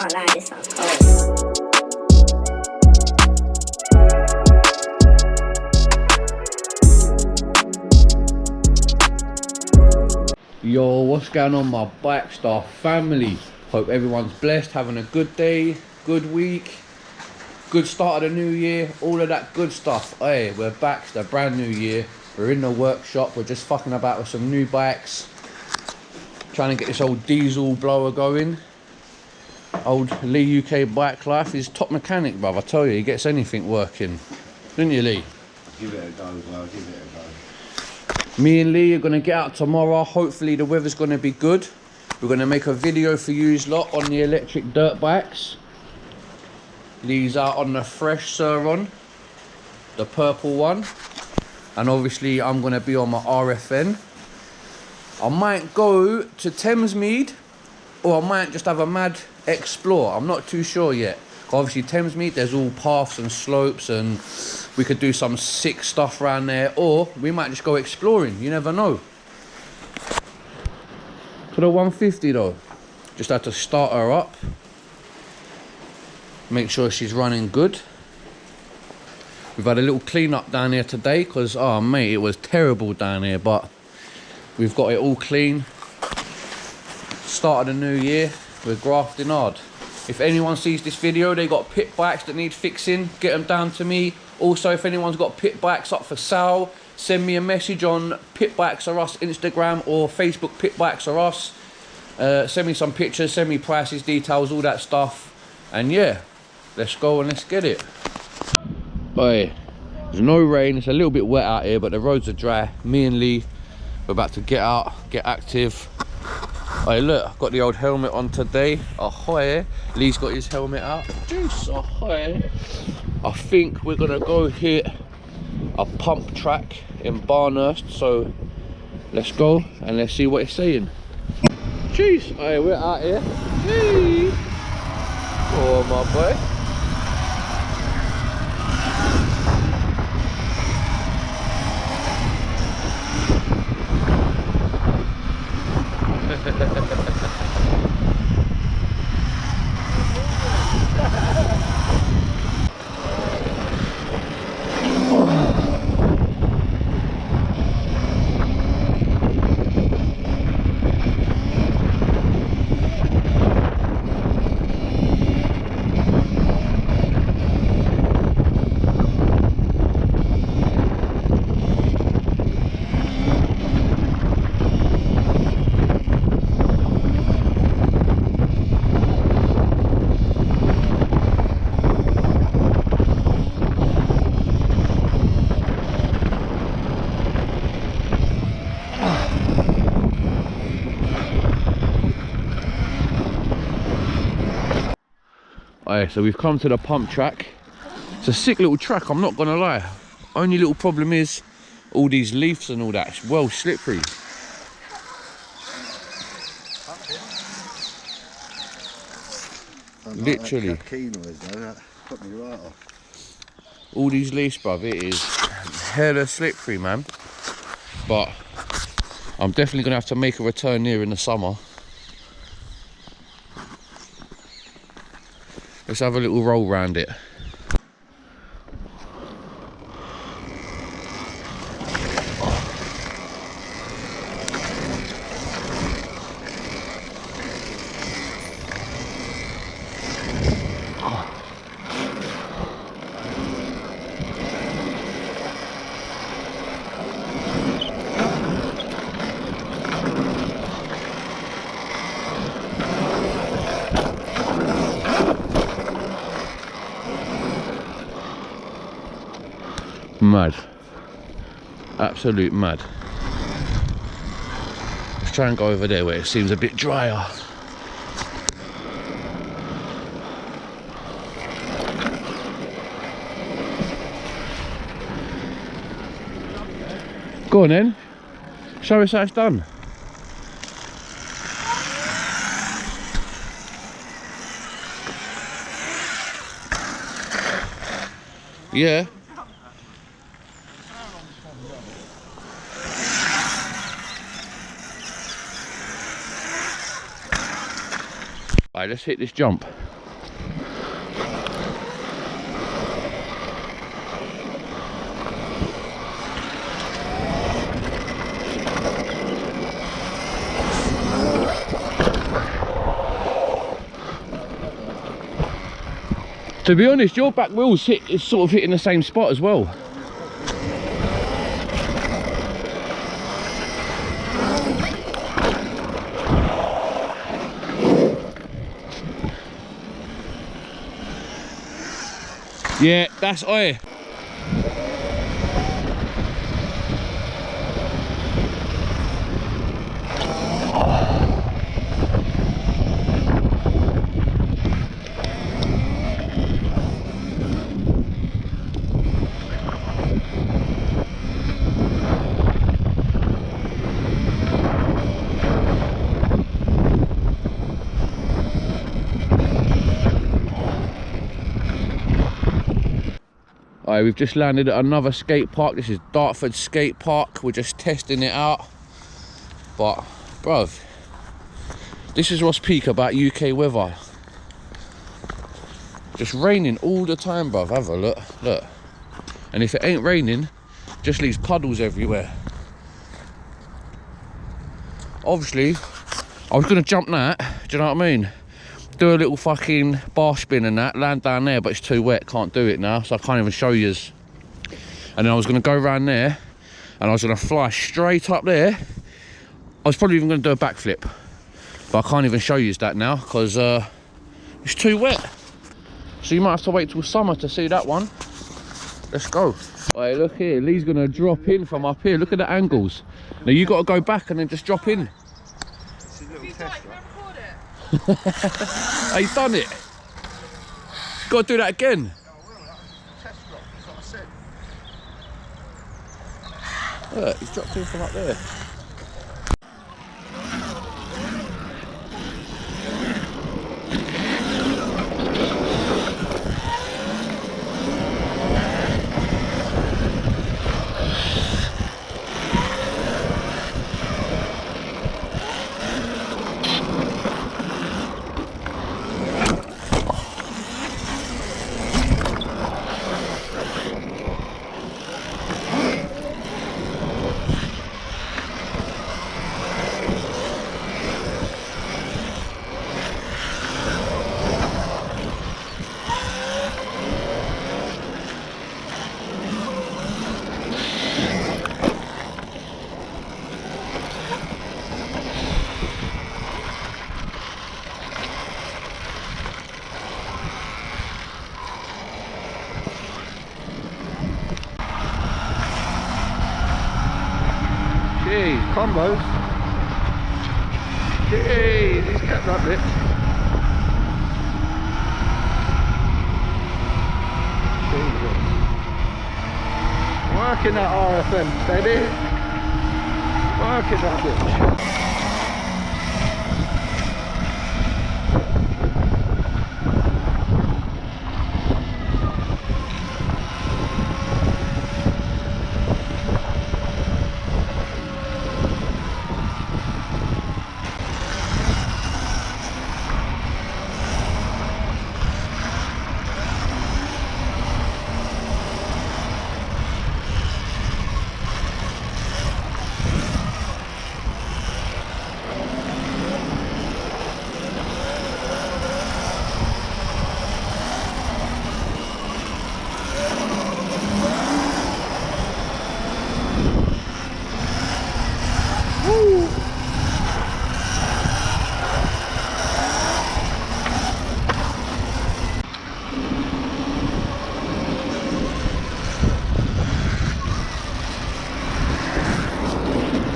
can't lie, this sounds cold. Yo, what's going on, my Bike Star family? Hope everyone's blessed, having a good day, good week, good start of the new year, all of that good stuff. Hey, we're back, it's a brand new year. We're in the workshop, we're just fucking about with some new bikes, trying to get this old diesel blower going. Old Lee UK Bike Life is top mechanic, bruv. I tell you, he gets anything working. Didn't you, Lee? Give it a go, well, give it a go. Me and Lee are going to get out tomorrow. Hopefully the weather's going to be good. We're going to make a video for you lot on the electric dirt bikes. Lee's out on the fresh Sur-Ron, the purple one. And obviously I'm going to be on my RFN. I might go to Thamesmead, or I might just have a mad explore. I'm not too sure yet. Obviously Thamesmead, there's all paths and slopes, and we could do some sick stuff around there, or we might just go exploring. You never know. For the 150 though, just had to start her up, make sure she's running good. We've had a little clean up down here today because, oh mate, it was terrible down here, but we've got it all clean. Start of the new year, we're grafting hard. If anyone sees this video, they got pit bikes that need fixing, get them down to me. Also, if anyone's got pit bikes up for sale, send me a message on Pit Bikes Are Us Instagram or Facebook Pit Bikes Are Us. Send me some pictures, send me prices, details, all that stuff. And yeah, let's go and let's get it. Oi, there's no rain, it's a little bit wet out here, but the roads are dry. Me and Lee, we're about to get out, get active. Hey look, I've got the old helmet on today. Ahoy. Lee's got his helmet out. Juice, ahoy. I think we're gonna go hit a pump track in Barnhurst, so let's go and let's see what it's saying. Jeez, hey, we're out here. Hey. Oh my boy. Alright, so we've come to the pump track. It's a sick little track, I'm not gonna lie. Only little problem is all these leaves and all that, it's well slippery. Literally. That key noise though, that put me right off. All these leaves, bruv, it is hella slippery, man. But I'm definitely gonna have to make a return here in the summer. Let's have a little roll round it. Mad. Absolute mad. Let's try and go over there where it seems a bit drier. Go on then. Show us how it's done. Yeah. Alright, let's hit this jump. To be honest, your back wheel's is sort of hitting the same spot as well. Yeah, that's oi. Alright, we've just landed at another skate park. This is Dartford Skate Park. We're just testing it out. But, bruv, this is what's peak about UK weather. Just raining all the time, bruv. Have a look, look. And if it ain't raining, just leaves puddles everywhere. Obviously, I was gonna jump that, do you know what I mean? Do a little fucking bar spin and that, land down there, but it's too wet, can't do it now, so I can't even show yous. And then I was gonna go around there, and I was gonna fly straight up there. I was probably even gonna do a backflip, but I can't even show yous that now, because it's too wet. So you might have to wait till summer to see that one. Let's go. Alright, look here, Lee's gonna drop in from up here, look at the angles. Now you gotta go back and then just drop in. It's a little test. Hey, he's done it. Got to do that again. Test drop, that's what I said. Look, he's dropped in from up there. Jeez, combos. Jeez, he's kept up it. Jesus. Working that RFM, baby. Working that bitch.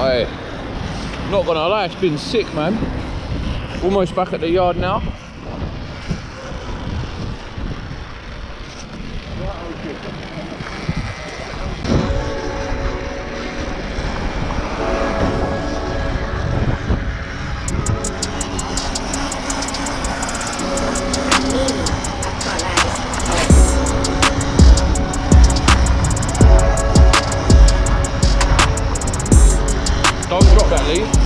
Hey, not gonna lie, it's been sick, man. Almost back at the yard now. Don't drop that, Lee.